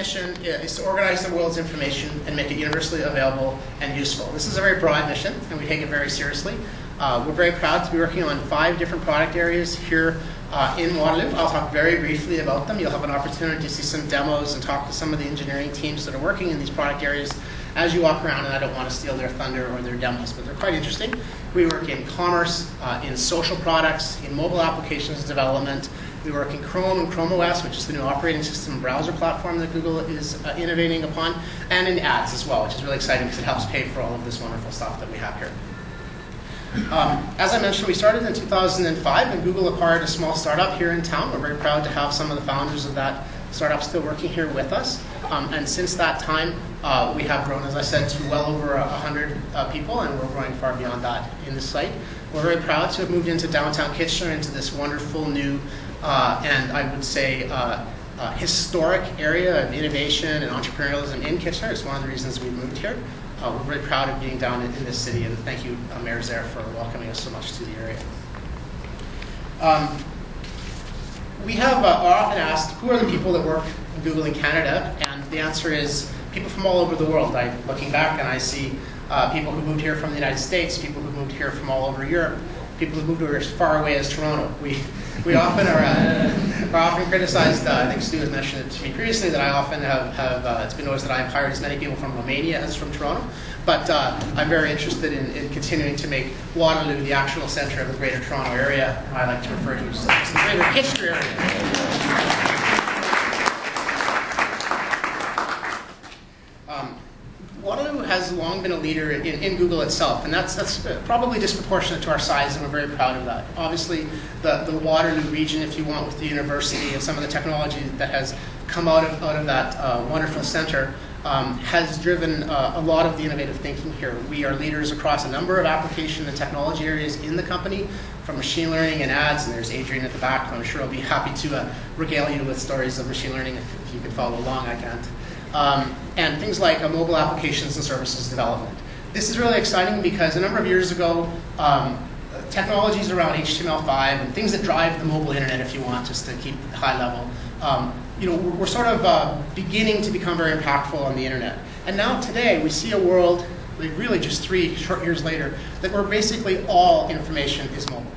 mission is to organize the world's information and make it universally available and useful. This is a very broad mission, and we take it very seriously. We're very proud to be working on 5 different product areas here in Waterloo. I'll talk very briefly about them. You'll have an opportunity to see some demos and talk to some of the engineering teams that are working in these product areas as you walk around, and I don't want to steal their thunder or their demos, but they're quite interesting. We work in commerce, in social products, in mobile applications development. We work in Chrome and Chrome OS, which is the new operating system and browser platform that Google is innovating upon, and in ads as well, which is really exciting because it helps pay for all of this wonderful stuff that we have here. As I mentioned, we started in 2005, and Google acquired a small startup here in town. We're very proud to have some of the founders of that startup still working here with us. And since that time, we have grown, as I said, to well over 100 people, and we're growing far beyond that in this site. We're very proud to have moved into downtown Kitchener, into this wonderful new and I would say historic area of innovation and entrepreneurialism in Kitchener. It's one of the reasons we moved here. We're very proud of being down in this city, and thank you, Mayor Zehr, for welcoming us so much to the area. We have are often asked, who are the people that work in Google in Canada? And the answer is people from all over the world. I'm looking back and I see people who moved here from the United States, people who moved here from all over Europe, people who moved here as far away as Toronto. We often are often criticized. I think Stu has mentioned it to me previously that I often have it's been noticed that I have hired as many people from Romania as from Toronto. But I'm very interested in continuing to make Waterloo the actual center of the Greater Toronto area. I like to refer to it as the Greater Kitchener area. Waterloo has long been a leader in Google itself, and that's probably disproportionate to our size, and we're very proud of that. Obviously, the Waterloo region, if you want, with the university and some of the technology that has come out of that wonderful center, has driven a lot of the innovative thinking here. We are leaders across a number of application and technology areas in the company, from machine learning and ads, and there's Adrian at the back, who I'm sure will be happy to regale you with stories of machine learning if you can follow along. I can't. And things like mobile applications and services development. This is really exciting because a number of years ago, technologies around HTML5 and things that drive the mobile internet, if you want, just to keep it high level, we're sort of beginning to become very impactful on the internet. And now today, we see a world, really just 3 short years later, that where basically all information is mobile.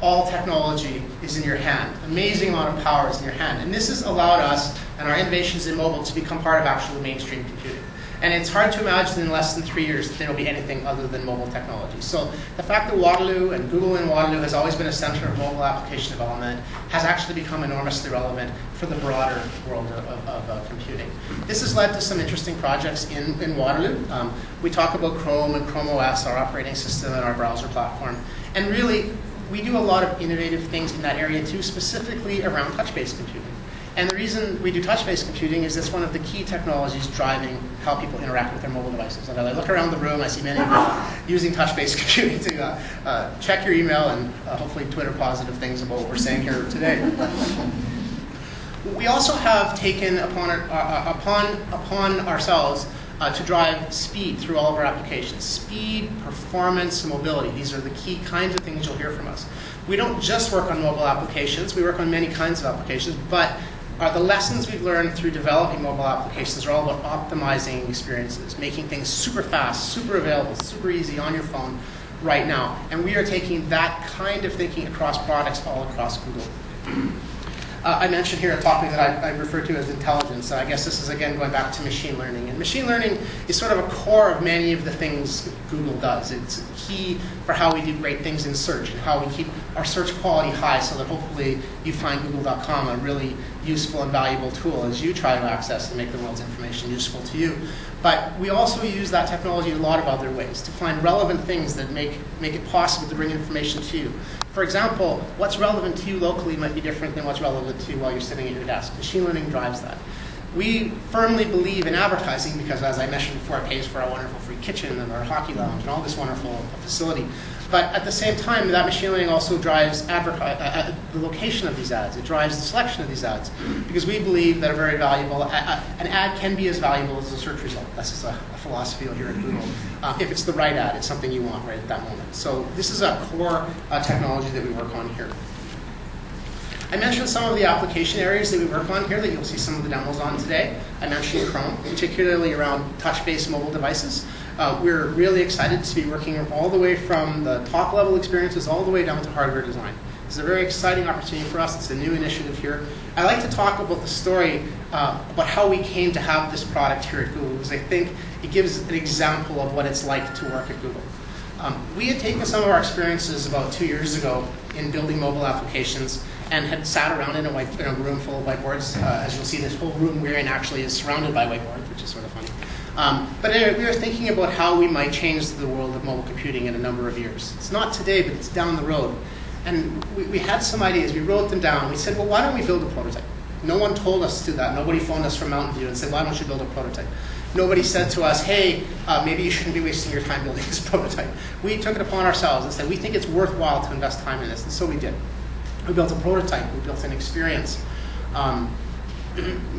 All technology is in your hand. Amazing amount of power is in your hand. And this has allowed us and our innovations in mobile to become part of actual mainstream computing. And it's hard to imagine in less than 3 years that there will be anything other than mobile technology. So the fact that Waterloo and Google in Waterloo has always been a center of mobile application development has actually become enormously relevant for the broader world of computing. This has led to some interesting projects in Waterloo. We talk about Chrome and Chrome OS, our operating system and our browser platform. And really, we do a lot of innovative things in that area too, specifically around touch-based computing. And the reason we do touch-based computing is it's one of the key technologies driving how people interact with their mobile devices. And as I look around the room, I see many of you using touch-based computing to check your email and hopefully Twitter positive things about what we're saying here today. We also have taken upon ourselves to drive speed through all of our applications. Speed, performance, and mobility. These are the key kinds of things you'll hear from us. We don't just work on mobile applications. We work on many kinds of applications, but the lessons we've learned through developing mobile applications are all about optimizing experiences, making things super fast, super available, super easy on your phone right now. And we are taking that kind of thinking across products all across Google. I mentioned here a topic that I refer to as intelligence. I guess this is, again, going back to machine learning. And machine learning is sort of a core of many of the things Google does. It's key for how we do great things in search and how we keep our search quality high so that hopefully you find google.com a really useful and valuable tool as you try to access and make the world's information useful to you. But we also use that technology in a lot of other ways to find relevant things that make it possible to bring information to you. For example, what's relevant to you locally might be different than what's relevant to you while you're sitting at your desk. Machine learning drives that. We firmly believe in advertising because, as I mentioned before, it pays for our wonderful free kitchen and our hockey lounge and all this wonderful facility. But at the same time, that machine learning also drives the location of these ads. It drives the selection of these ads because we believe that an ad can be as valuable as a search result. That's just a philosophy here at Google. If it's the right ad, it's something you want right at that moment. So this is a core technology that we work on here. I mentioned some of the application areas that we work on here that you'll see some of the demos on today. I mentioned Chrome, particularly around touch-based mobile devices. We're really excited to be working all the way from the top-level experiences all the way down to hardware design. It's a very exciting opportunity for us. It's a new initiative here. I like to talk about the story about how we came to have this product here at Google, because I think it gives an example of what it's like to work at Google. We had taken some of our experiences about 2 years ago in building mobile applications and had sat around in a room full of whiteboards. As you'll see, this whole room we're in actually is surrounded by whiteboards, which is sort of funny. But anyway, we were thinking about how we might change the world of mobile computing in a number of years. It's not today, but it's down the road. And we had some ideas. We wrote them down. We said, well, why don't we build a prototype? No one told us to do that. Nobody phoned us from Mountain View and said, why don't you build a prototype? Nobody said to us, hey, maybe you shouldn't be wasting your time building this prototype. We took it upon ourselves and said, we think it's worthwhile to invest time in this. And so we did. We built a prototype. We built an experience.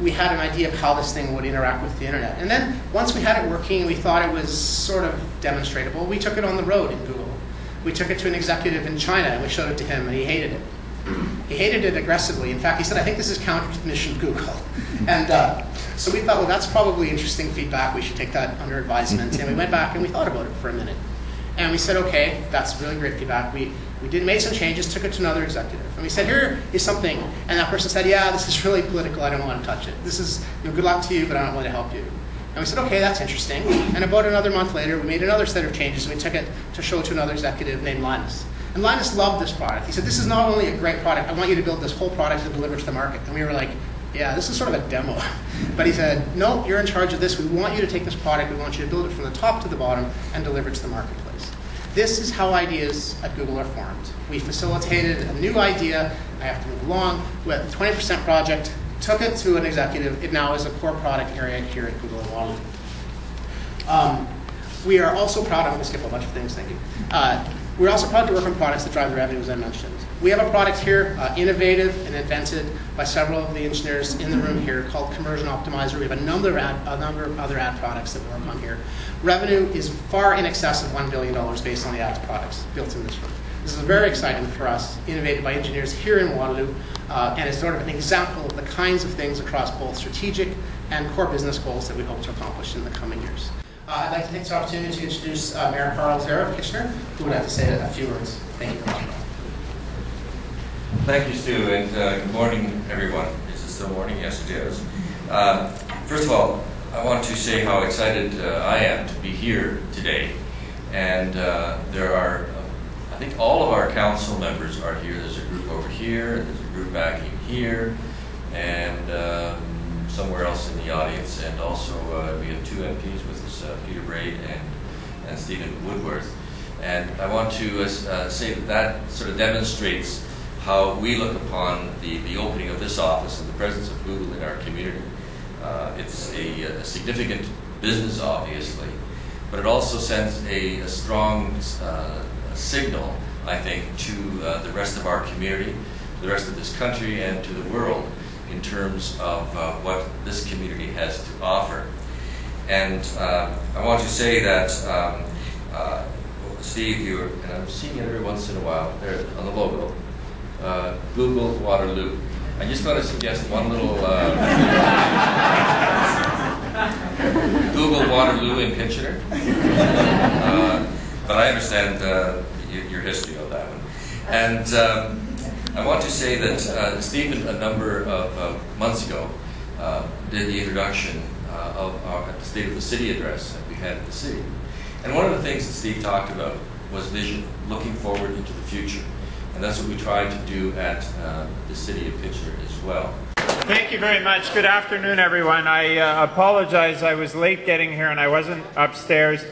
We had an idea of how this thing would interact with the internet. And then once we had it working and we thought it was sort of demonstratable, we took it on the road in Google. We took it to an executive in China and we showed it to him and he hated it. He hated it aggressively. In fact, he said, I think this is counter to the mission of Google. And so we thought, well, that's probably interesting feedback. We should take that under advisement. And we went back and we thought about it for a minute. And we said, okay, that's really great feedback. We made some changes, took it to another executive. And we said, here is something. And that person said, yeah, this is really political. I don't want to touch it. This is good luck to you, but I don't want to help you. And we said, okay, that's interesting. And about another month later, we made another set of changes. And we took it to show to another executive named Linus. And Linus loved this product. He said, this is not only a great product, I want you to build this whole product to deliver to the market. And we were like, yeah, this is sort of a demo. But he said, no, you're in charge of this. We want you to take this product. We want you to build it from the top to the bottom and deliver it to the marketplace. This is how ideas at Google are formed. We facilitated a new idea. I have to move along. We had a 20% project, took it to an executive. It now is a core product area here at Google in Waterloo. We are also proud, I'm going to skip a bunch of things, thank you. We're also proud to work on products that drive the revenue, as I mentioned. We have a product here, innovative and invented by several of the engineers in the room here, called Conversion Optimizer. We have a number of other ad products that we work on here. Revenue is far in excess of $1 billion based on the ads products built in this room. This is very exciting for us, innovated by engineers here in Waterloo, and it's sort of an example of the kinds of things across both strategic and core business goals that we hope to accomplish in the coming years. I'd like to take this opportunity to introduce Mayor Carl Zehr of Kitchener, who would like to say a few words. Thank you very much. Thank you, Stu, and good morning, everyone. Is it still morning? Yes, it is. First of all, I want to say how excited I am to be here today. And there are, I think all of our council members are here. There's a group over here, there's a group back in here, and somewhere else in the audience. And also we have two MPs with us, Peter Braid and Stephen Woodworth. And I want to say that sort of demonstrates how we look upon the opening of this office and the presence of Google in our community. It's a significant business, obviously, but it also sends a strong signal, I think, to the rest of our community, the rest of this country, and to the world in terms of what this community has to offer. And I want to say that, Steve, and I'm seeing it every once in a while, there on the logo, Google Waterloo. I'm just going to suggest one little Google Waterloo in Kitchener. But I understand your history of that one. And I want to say that Stephen, a number of months ago, did the introduction of the State of the City address that we had at the city. And one of the things that Steve talked about was vision, looking forward into the future. And that's what we tried to do at the City of Kitchener as well. Thank you very much. Good afternoon, everyone. I apologize. I was late getting here and I wasn't upstairs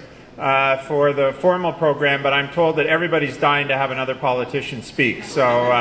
for the formal program, but I'm told that everybody's dying to have another politician speak. So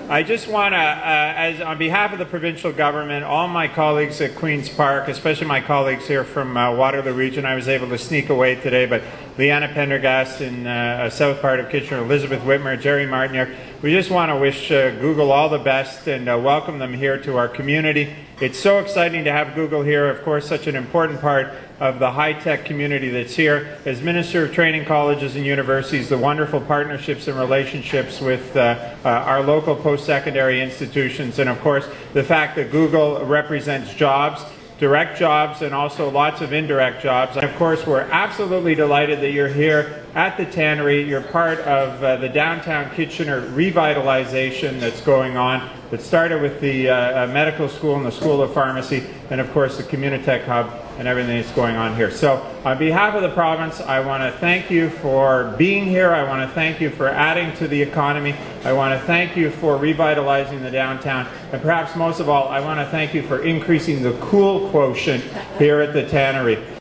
I just want to, on behalf of the provincial government, all my colleagues at Queen's Park, especially my colleagues here from Waterloo region, I was able to sneak away today, but Leanna Pendergast in south part of Kitchener, Elizabeth Whitmer, Jerry Martinier, we just want to wish Google all the best and welcome them here to our community It's so exciting to have Google here, of course, such an important part of the high-tech community that's here. As Minister of Training Colleges and Universities, the wonderful partnerships and relationships with our local post-secondary institutions, and of course, the fact that Google represents jobs, direct jobs, and also lots of indirect jobs. And of course, we're absolutely delighted that you're here at the Tannery. You're part of the downtown Kitchener revitalization that's going on, that started with the medical school and the School of Pharmacy, and of course the Communitech Hub and everything that's going on here. So on behalf of the province, I want to thank you for being here. I want to thank you for adding to the economy. I want to thank you for revitalizing the downtown. And perhaps most of all, I want to thank you for increasing the cool quotient here at the Tannery.